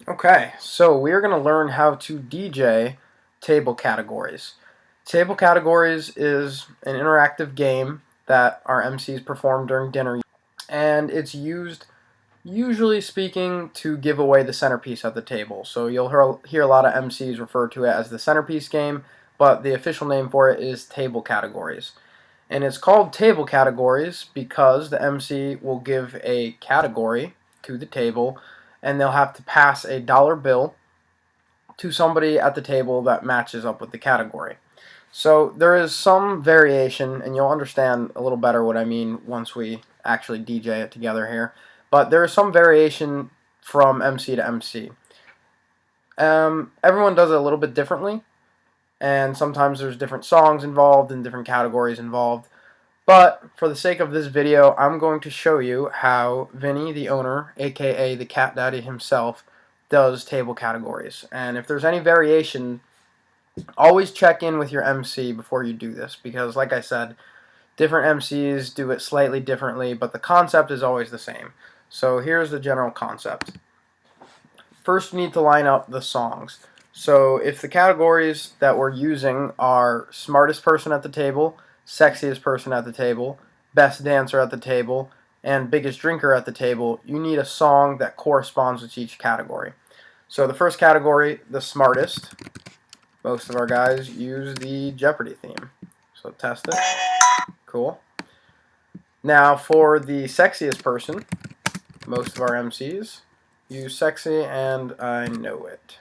Okay, so we're going to learn how to DJ table categories. Table categories is an interactive game that our MCs perform during dinner, and it's used, usually speaking, to give away the centerpiece at the table. So you'll hear a lot of MCs refer to it as the centerpiece game, but the official name for it is table categories. And it's called table categories because the MC will give a category to the table, and they'll have to pass a dollar bill to somebody at the table that matches up with the category. So there is some variation, and you'll understand a little better what I mean once we actually DJ it together here. But there is some variation from MC to MC. Everyone does it a little bit differently, and sometimes there's different songs involved and different categories involved. But for the sake of this video, I'm going to show you how Vinny, the owner, aka the Cat Daddy himself, does table categories. And if there's any variation, always check in with your MC before you do this, because like I said, different MCs do it slightly differently, but the concept is always the same. So here's the general concept. First, you need to line up the songs. So if the categories that we're using are smartest person at the table, sexiest person at the table, best dancer at the table, and biggest drinker at the table, you need a song that corresponds with each category. So the first category, the smartest, most of our guys use the Jeopardy theme. So test it. Cool. Now for the sexiest person, most of our MCs use sexy, and I know it.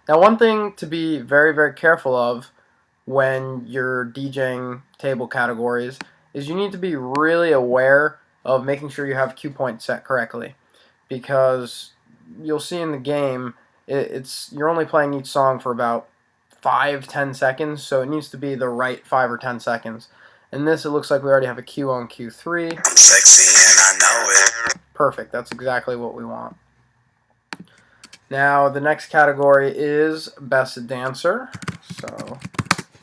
Now one thing to be very, very careful of when you're DJing table categories is you need to be really aware of making sure you have cue points set correctly, because you'll see in the game you're only playing each song for about 5-10 seconds, so it needs to be the right 5 or 10 seconds. In this, it looks like we already have a cue on Q3. I'm sexy and I know it. Perfect, that's exactly what we want. Now the next category is best dancer. So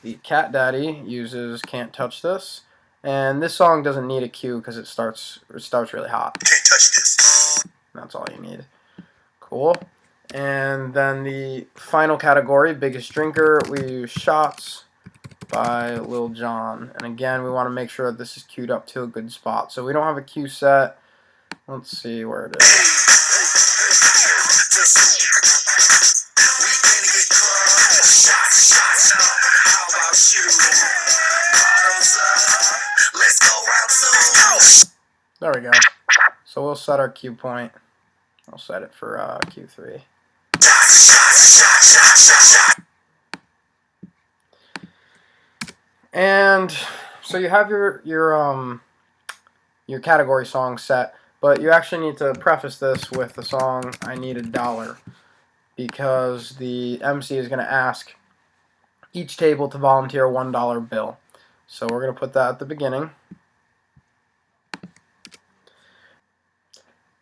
the Cat Daddy uses Can't Touch This, and this song doesn't need a cue because it starts really hot. Can't touch this. That's all you need. Cool. And then the final category, biggest drinker, we use Shots by Lil Jon. And again, we want to make sure that this is queued up to a good spot. So we don't have a cue set. Let's see where it is. There we go. So we'll set our cue point. I'll set it for Q3. And so you have your category song set, but you actually need to preface this with the song "I Need $1," because the MC is going to ask each table to volunteer a $1 bill. So we're going to put that at the beginning.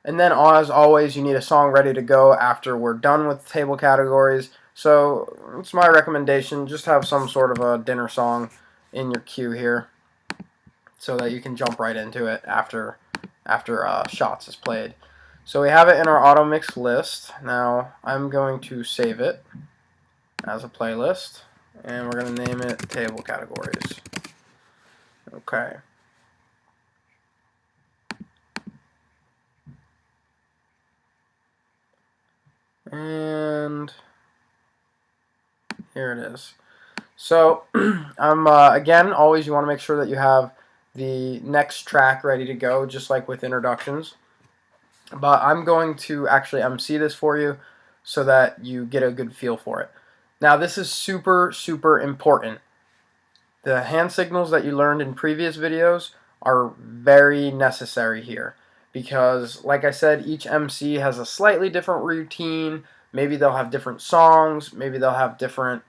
And then, as always, you need a song ready to go after we're done with table categories. So it's my recommendation, just have some sort of a dinner song in your queue here so that you can jump right into it after Shots is played. So we have it in our auto mix list. Now I'm going to save it as a playlist, and we're going to name it Table Categories. Okay. And here it is. So again, always you want to make sure that you have the next track ready to go, just like with introductions. But I'm going to actually MC this for you so that you get a good feel for it. Now this is super, super important. The hand signals that you learned in previous videos are very necessary here, because like I said, each MC has a slightly different routine. Maybe they'll have different songs, maybe they'll have different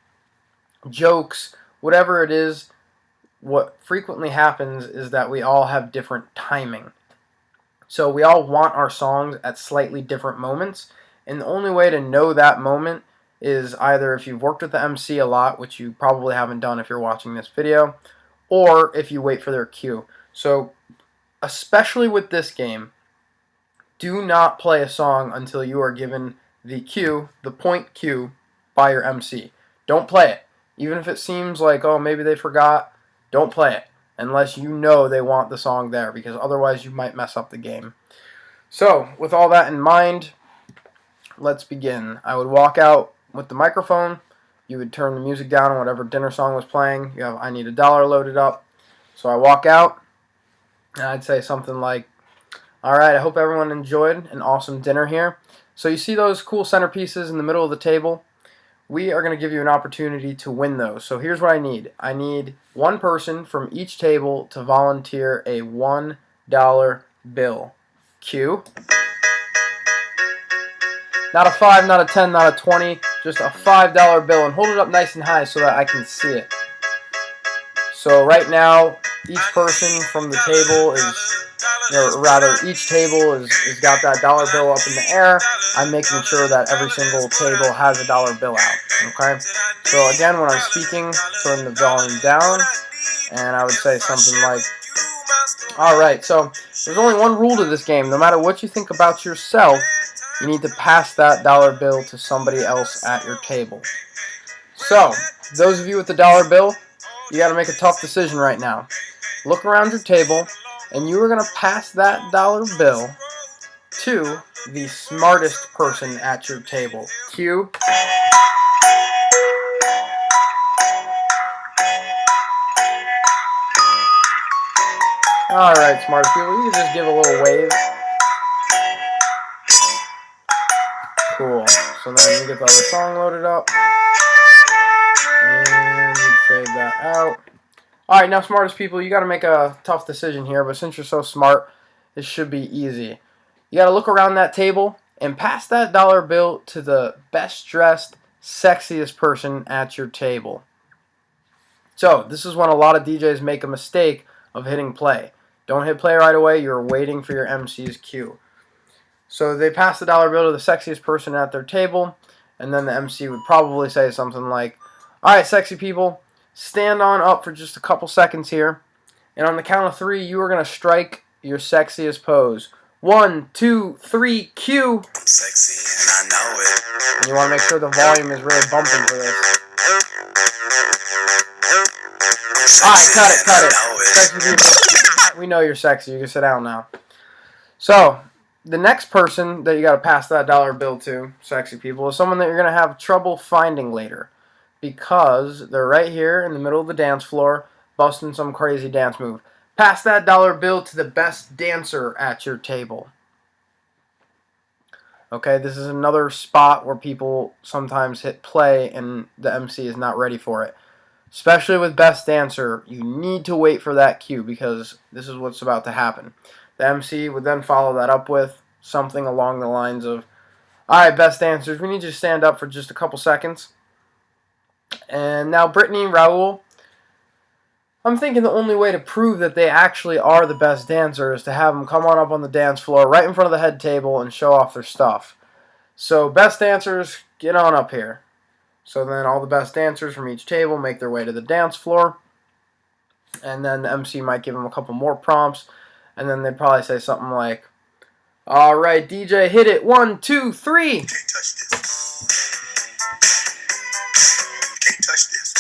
jokes, whatever it is. What frequently happens is that we all have different timing. So we all want our songs at slightly different moments, and the only way to know that moment is either if you've worked with the MC a lot, which you probably haven't done if you're watching this video, or if you wait for their cue. So especially with this game, do not play a song until you are given the cue, the point cue, by your MC. Don't play it. Even if it seems like, oh, maybe they forgot, don't play it unless you know they want the song there, because otherwise you might mess up the game. So, with all that in mind, let's begin. I would walk out with the microphone. You would turn the music down on whatever dinner song was playing. You have I Need a Dollar loaded up. So I walk out, and I'd say something like, alright, I hope everyone enjoyed an awesome dinner here. So you see those cool centerpieces in the middle of the table? We are going to give you an opportunity to win those. So here's what I need. I need one person from each table to volunteer a $1 bill. Cue. Not a 5, not a 10, not a 20, just a $5 bill, and hold it up nice and high so that I can see it. So right now, each person from the table is, or rather, each table is got that dollar bill up in the air. I'm making sure that every single table has a dollar bill out. Okay. So again, when I'm speaking, turn the volume down, and I would say something like, "All right. So there's only one rule to this game. No matter what you think about yourself, you need to pass that dollar bill to somebody else at your table." So those of you with the dollar bill, you got to make a tough decision right now. Look around your table, and you are going to pass that dollar bill to the smartest person at your table. Cue. Alright, smartest people, you can just give a little wave. Cool. So then you get the other song loaded up. And you fade that out. Alright, now smartest people, you got to make a tough decision here, but since you're so smart, this should be easy. You got to look around that table and pass that dollar bill to the best dressed, sexiest person at your table. So, this is when a lot of DJs make a mistake of hitting play. Don't hit play right away, you're waiting for your MC's cue. So they pass the dollar bill to the sexiest person at their table, and then the MC would probably say something like, alright, sexy people, stand on up for just a couple seconds here, and on the count of 3, you are going to strike your sexiest pose. 1, 2, 3, cue! I'm sexy and I know it. And you want to make sure the volume is really bumping for this. Alright, cut it. Sexy people, we know you're sexy. You can sit down now. So, the next person that you got to pass that dollar bill to, sexy people, is someone that you're going to have trouble finding later, because they're right here in the middle of the dance floor busting some crazy dance move. Pass that dollar bill to the best dancer at your table. Okay, this is another spot where people sometimes hit play and the MC is not ready for it. Especially with best dancer, you need to wait for that cue, because this is what's about to happen. The MC would then follow that up with something along the lines of, alright, best dancers, we need you to stand up for just a couple seconds. And now Brittany and Raul, I'm thinking the only way to prove that they actually are the best dancer is to have them come on up on the dance floor right in front of the head table and show off their stuff. So best dancers, get on up here. So then all the best dancers from each table make their way to the dance floor. And then the MC might give them a couple more prompts. And then they'd probably say something like, alright, DJ, hit it. 1, 2, 3. Can't touch this. Can't touch this.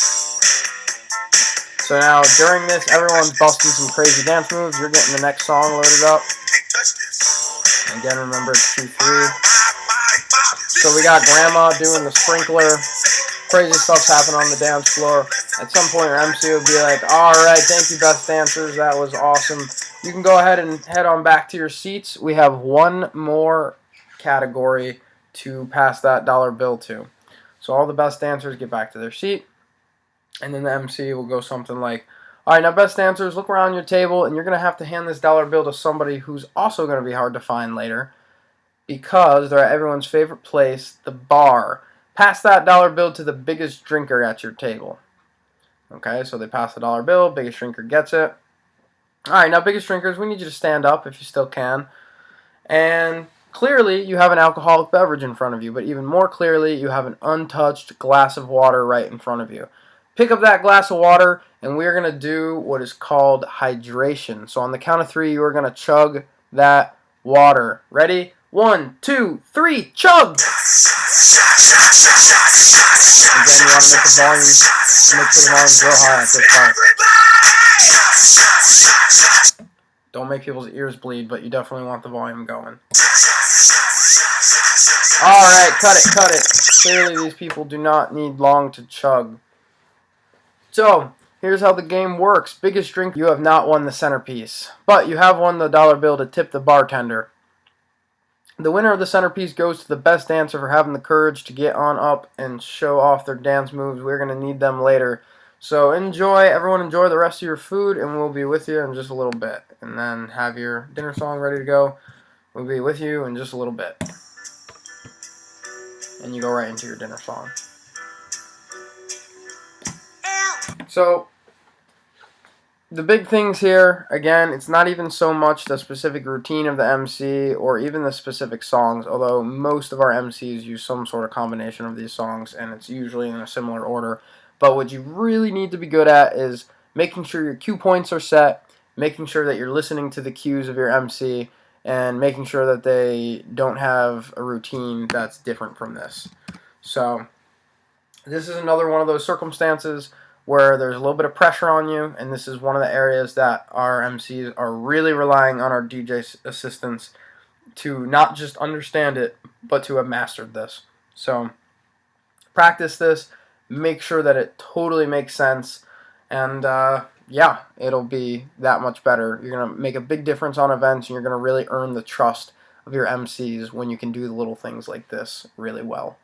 So now, during this, everyone's busting some crazy dance moves. You're getting the next song loaded up. Can't touch this. And again, remember, it's 2, 3. So we got Grandma doing the sprinkler. Crazy stuff's happening on the dance floor. At some point, your MC will be like, alright, thank you, best dancers. That was awesome. You can go ahead and head on back to your seats. We have one more category to pass that dollar bill to. So all the best dancers get back to their seat. And then the MC will go something like, alright, now best dancers, look around your table, and you're going to have to hand this dollar bill to somebody who's also going to be hard to find later, because they're at everyone's favorite place, the bar. Pass that dollar bill to the biggest drinker at your table. Okay, so they pass the dollar bill, biggest drinker gets it. Alright, now biggest drinkers, we need you to stand up if you still can. And clearly you have an alcoholic beverage in front of you, but even more clearly you have an untouched glass of water right in front of you. Pick up that glass of water, and we're going to do what is called hydration. So on the count of 3, you are going to chug that water. Ready? 1, 2, 3, chug! Again, you want to make the volume, make sure the volume's real high at this part. Don't make people's ears bleed, but you definitely want the volume going. Alright, cut it. Clearly these people do not need long to chug. So, here's how the game works. Biggest drink, you have not won the centerpiece, but you have won the dollar bill to tip the bartender. The winner of the centerpiece goes to the best dancer for having the courage to get on up and show off their dance moves. We're going to need them later. So everyone enjoy the rest of your food, and we'll be with you in just a little bit. And then have your dinner song ready to go. We'll be with you in just a little bit. And you go right into your dinner song. So, the big things here, again, it's not even so much the specific routine of the MC or even the specific songs, although most of our MCs use some sort of combination of these songs, and it's usually in a similar order. But what you really need to be good at is making sure your cue points are set, making sure that you're listening to the cues of your MC, and making sure that they don't have a routine that's different from this. So, this is another one of those circumstances where there's a little bit of pressure on you, and this is one of the areas that our MCs are really relying on our DJ assistants to not just understand it, but to have mastered this. So, practice this, make sure that it totally makes sense, and yeah, it'll be that much better. You're going to make a big difference on events, and you're going to really earn the trust of your MCs when you can do the little things like this really well.